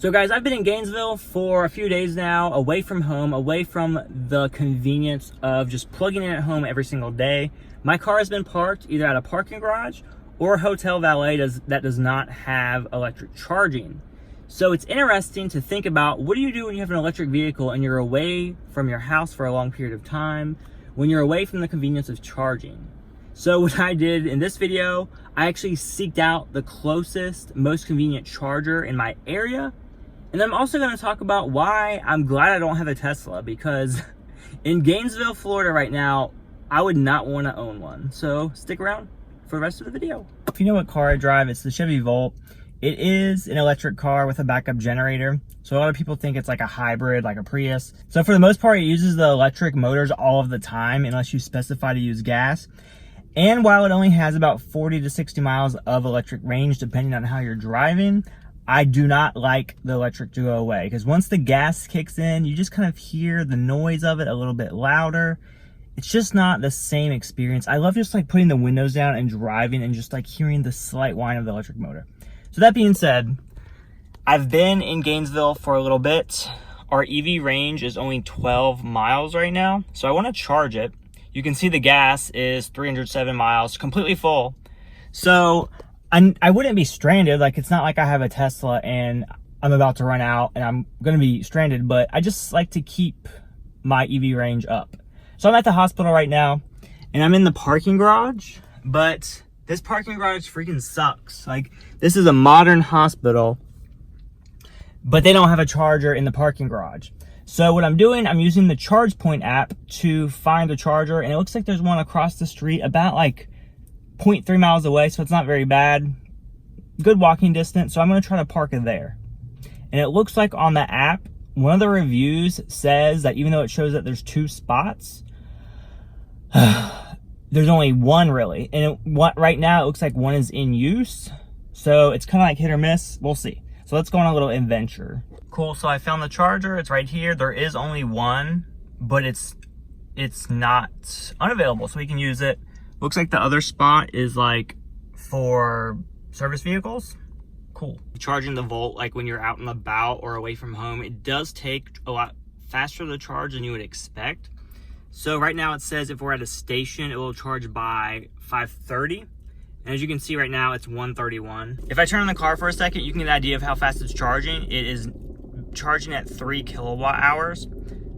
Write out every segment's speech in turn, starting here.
So guys, I've been in Gainesville for a few days now, away from home, away from the convenience of just plugging in at home every single day. My car has been parked either at a parking garage or a hotel valet that does not have electric charging. So it's interesting to think about, what do you do when you have an electric vehicle and you're away from your house for a long period of time, when you're away from the convenience of charging? So what I did in this video, I actually seeked out the closest, most convenient charger in my area. And I'm also going to talk about why I'm glad I don't have a Tesla, because in Gainesville, Florida right now, I would not want to own one. So stick around for the rest of the video. If you know what car I drive, it's the Chevy Volt. It is an electric car with a backup generator. So a lot of people think it's like a hybrid, like a Prius. So for the most part, it uses the electric motors all of the time, unless you specify to use gas. And while it only has about 40 to 60 miles of electric range, depending on how you're driving, I do not like the electric to go away, because once the gas kicks in, you just kind of hear the noise of it a little bit louder. It's just not the same experience. I love just like putting the windows down and driving and just like hearing the slight whine of the electric motor. So that being said, I've been in Gainesville for a little bit. Our EV range is only 12 miles right now, so I want to charge it. You can see the gas is 307 miles, completely full. So I wouldn't be stranded. Like, it's not like I have a Tesla and I'm about to run out and I'm going to be stranded, but I just like to keep my EV range up. So I'm at the hospital right now and I'm in the parking garage, but this parking garage freaking sucks. Like, this is a modern hospital, but they don't have a charger in the parking garage. So what I'm doing, I'm using the ChargePoint app to find a charger, and it looks like there's one across the street about like 0.3 miles away, so it's not very bad. Good walking distance, so I'm going to try to park it there. And it looks like on the app, one of the reviews says that even though it shows that there's 2 spots, there's only one really. And right now it looks like one is in use, so it's kind of like hit or miss. We'll see. So let's go on a little adventure. Cool, so I found the charger. It's right here. There is only one, but it's not unavailable, so we can use it. Looks like the other spot is like for service vehicles. Cool. Charging the Volt, like when you're out and about or away from home, it does take a lot faster to charge than you would expect. So right now it says if we're at a station, it will charge by 5:30. And as you can see right now, it's 1:31. If I turn on the car for a second, you can get an idea of how fast it's charging. It is charging at 3 kilowatt hours.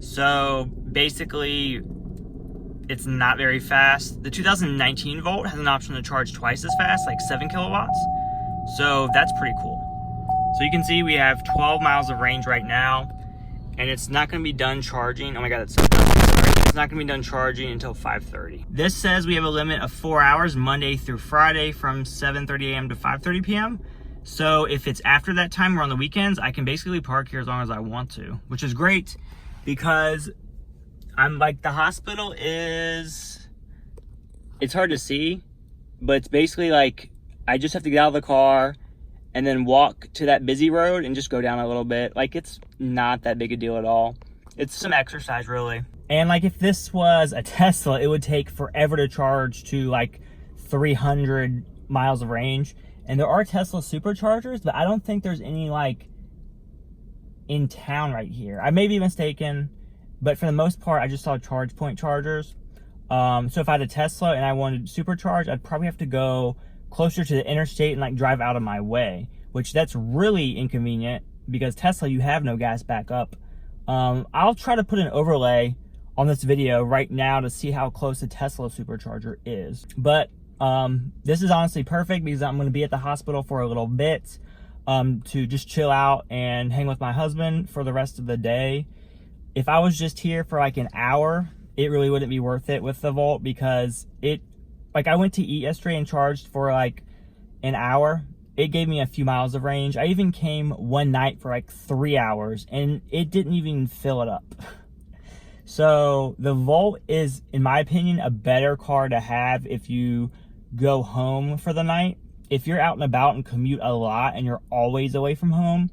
So basically, it's not very fast. The 2019 Volt has an option to charge twice as fast, like 7 kilowatts. So that's pretty cool. So you can see we have 12 miles of range right now, and it's not gonna be done charging. Oh my God, it's so dusty. It's not gonna be done charging until 5:30. This says we have a limit of 4 hours, Monday through Friday, from 7:30 a.m. to 5:30 p.m. So if it's after that time or on the weekends, I can basically park here as long as I want to, which is great, because I'm like, the hospital is, it's hard to see, but it's basically like, I just have to get out of the car and then walk to that busy road and just go down a little bit. Like, it's not that big a deal at all. It's some exercise, really. And like, if this was a Tesla, it would take forever to charge to like 300 miles of range. And there are Tesla superchargers, but I don't think there's any like in town right here. I may be mistaken, but for the most part, I just saw ChargePoint chargers. So if I had a Tesla and I wanted to supercharge, I'd probably have to go closer to the interstate and like drive out of my way, which that's really inconvenient, because Tesla, you have no gas backup. I'll try to put an overlay on this video right now to see how close the Tesla supercharger is. But this is honestly perfect, because I'm going to be at the hospital for a little bit to just chill out and hang with my husband for the rest of the day. If I was just here for like an hour, it really wouldn't be worth it with the Volt, because like I went to eat yesterday and charged for like an hour. It gave me a few miles of range. I even came one night for like 3 hours and it didn't even fill it up. So the Volt is, in my opinion, a better car to have if you go home for the night. If you're out and about and commute a lot and you're always away from home,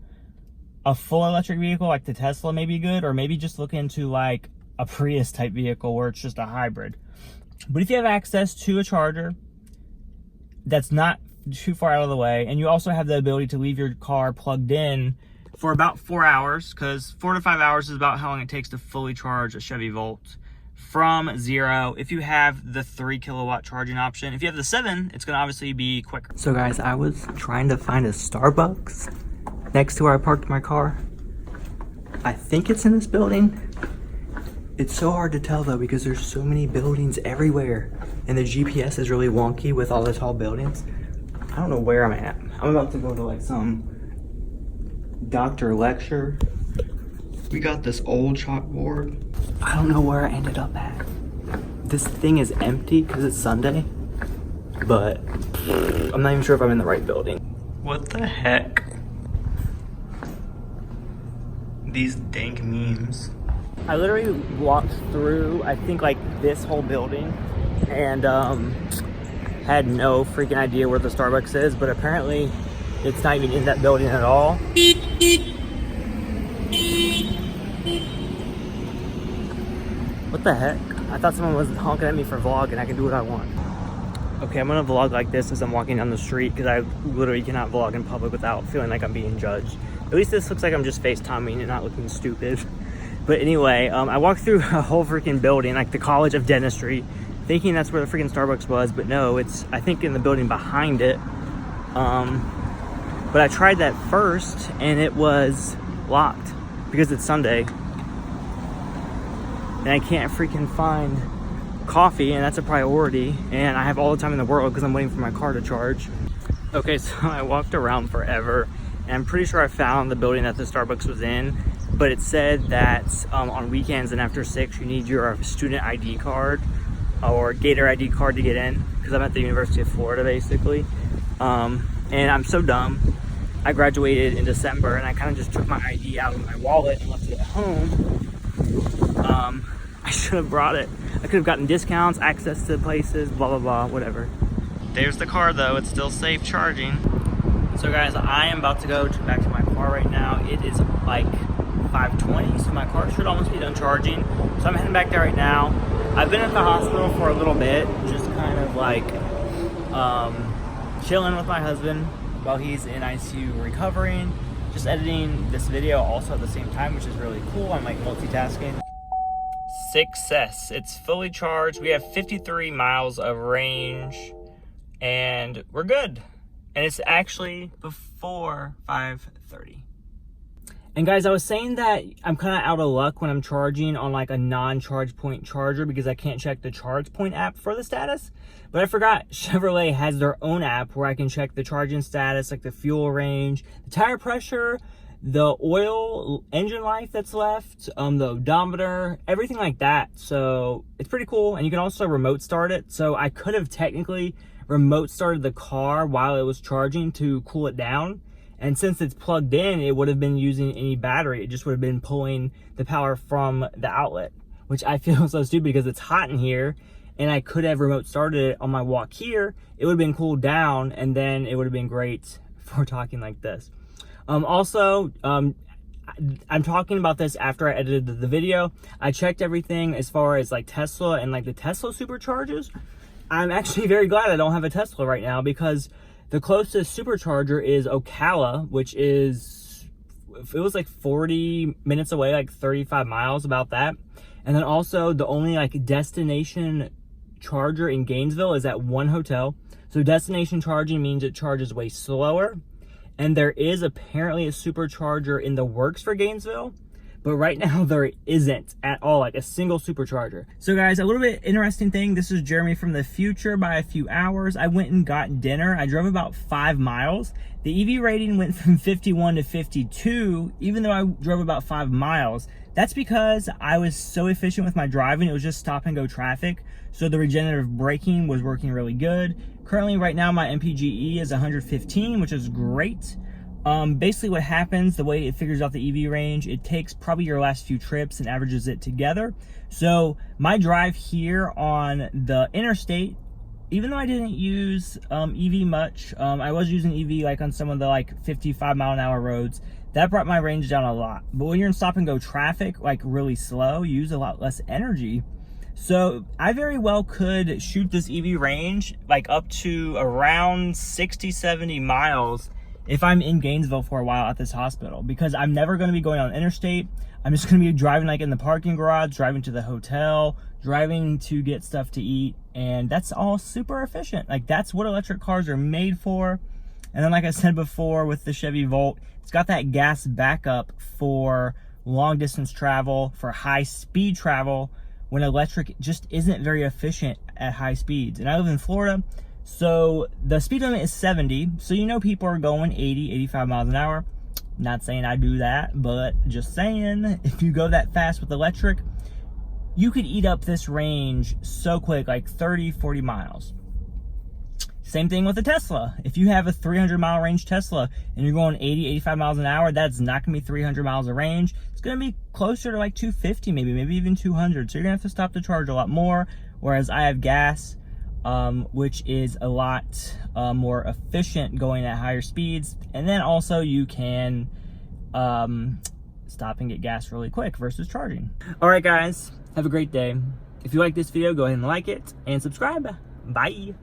a full electric vehicle like the Tesla may be good, or maybe just look into like a Prius type vehicle where it's just a hybrid. But if you have access to a charger that's not too far out of the way, and you also have the ability to leave your car plugged in for about 4 hours, because 4 to 5 hours is about how long it takes to fully charge a Chevy Volt from 0 if you have the 3 kilowatt charging option. If you have the 7, it's gonna obviously be quicker. So guys, I was trying to find a Starbucks next to where I parked my car. I think it's in this building. It's so hard to tell though because there's so many buildings everywhere and the GPS is really wonky with all the tall buildings. I don't know where I'm at. I'm about to go to like some doctor lecture. We got this old chalkboard. I don't know where I ended up at. This thing is empty because it's Sunday, but I'm not even sure if I'm in the right building. What the heck? These dank memes. I literally walked through, I think like this whole building and had no freaking idea where the Starbucks is, but apparently it's not even in that building at all. What the heck? I thought someone was honking at me for vlog and I can do what I want. Okay, I'm gonna vlog like this as I'm walking down the street because I literally cannot vlog in public without feeling like I'm being judged. At least this looks like I'm just FaceTiming and not looking stupid. But anyway, I walked through a whole freaking building, like the College of Dentistry, thinking that's where the freaking Starbucks was, but no, it's, I think, in the building behind it. But I tried that first and it was locked because it's Sunday. And I can't freaking find coffee, and that's a priority, and I have all the time in the world because I'm waiting for my car to charge. Okay, so I walked around forever, and I'm pretty sure I found the building that the Starbucks was in, but it said that on weekends and after 6, you need your student ID card or Gator ID card to get in, because I'm at the University of Florida, basically. And I'm so dumb. I graduated in December, and I kind of just took my ID out of my wallet and left it at home. I should have brought it. I could have gotten discounts, access to places, blah, blah, blah, whatever. There's the car though, it's still safe charging. So guys, I am about to go back to my car right now. It is like 5:20, so my car should almost be done charging. So I'm heading back there right now. I've been at the hospital for a little bit, just kind of like chilling with my husband while he's in ICU recovering. Just editing this video also at the same time, which is really cool. I'm like multitasking. Success. It's fully charged. We have 53 miles of range and we're good. And it's actually before 5:30. And guys, I was saying that I'm kind of out of luck when I'm charging on like a non-charge point charger because I can't check the charge point app for the status. But I forgot Chevrolet has their own app where I can check the charging status, like the fuel range, the tire pressure, the oil, engine life that's left, the odometer, everything like that. So it's pretty cool. And you can also remote start it. So I could have technically remote started the car while it was charging to cool it down. And since it's plugged in, it would have been using any battery. It just would have been pulling the power from the outlet, which I feel so stupid because it's hot in here. And I could have remote started it on my walk here. It would have been cooled down and then it would have been great for talking like this. Also, I'm talking about this after I edited the video. I checked everything as far as like Tesla and like the Tesla superchargers. I'm actually very glad I don't have a Tesla right now because the closest supercharger is Ocala, which is, it was like 40 minutes away, like 35 miles, about that. And then also the only like destination charger in Gainesville is at one hotel. So destination charging means it charges way slower. And there is apparently a supercharger in the works for Gainesville, but right now there isn't at all, like a single supercharger. So guys, a little bit interesting thing. This is Jeremy from the future by a few hours. I went and got dinner. I drove about 5 miles. The EV rating went from 51 to 52, even though I drove about 5 miles. That's because I was so efficient with my driving. It was just stop and go traffic. So the regenerative braking was working really good. Currently right now my MPGE is 115, which is great. Basically what happens, the way it figures out the EV range, it takes probably your last few trips and averages it together. So my drive here on the interstate, even though I didn't use EV much, I was using EV like on some of the like 55 mile an hour roads. That brought my range down a lot. But when you're in stop and go traffic, like really slow, you use a lot less energy. So I very well could shoot this EV range like up to around 60, 70 miles if I'm in Gainesville for a while at this hospital, because I'm never going to be going on interstate. I'm just going to be driving like in the parking garage, driving to the hotel, driving to get stuff to eat, and that's all super efficient. Like, that's what electric cars are made for. And then, like I said before, with the Chevy Volt, it's got that gas backup for long distance travel, for high speed travel, when electric just isn't very efficient at high speeds. And I live in Florida, so the speed limit is 70. So you know people are going 80, 85 miles an hour. Not saying I do that, but just saying, if you go that fast with electric, you could eat up this range so quick, like 30, 40 miles. Same thing with a Tesla. If you have a 300-mile range Tesla and you're going 80, 85 miles an hour, that's not going to be 300 miles of range. It's going to be closer to like 250, maybe even 200. So you're going to have to stop to charge a lot more, whereas I have gas, which is a lot more efficient going at higher speeds. And then also you can stop and get gas really quick versus charging. All right, guys, have a great day. If you like this video, go ahead and like it and subscribe. Bye.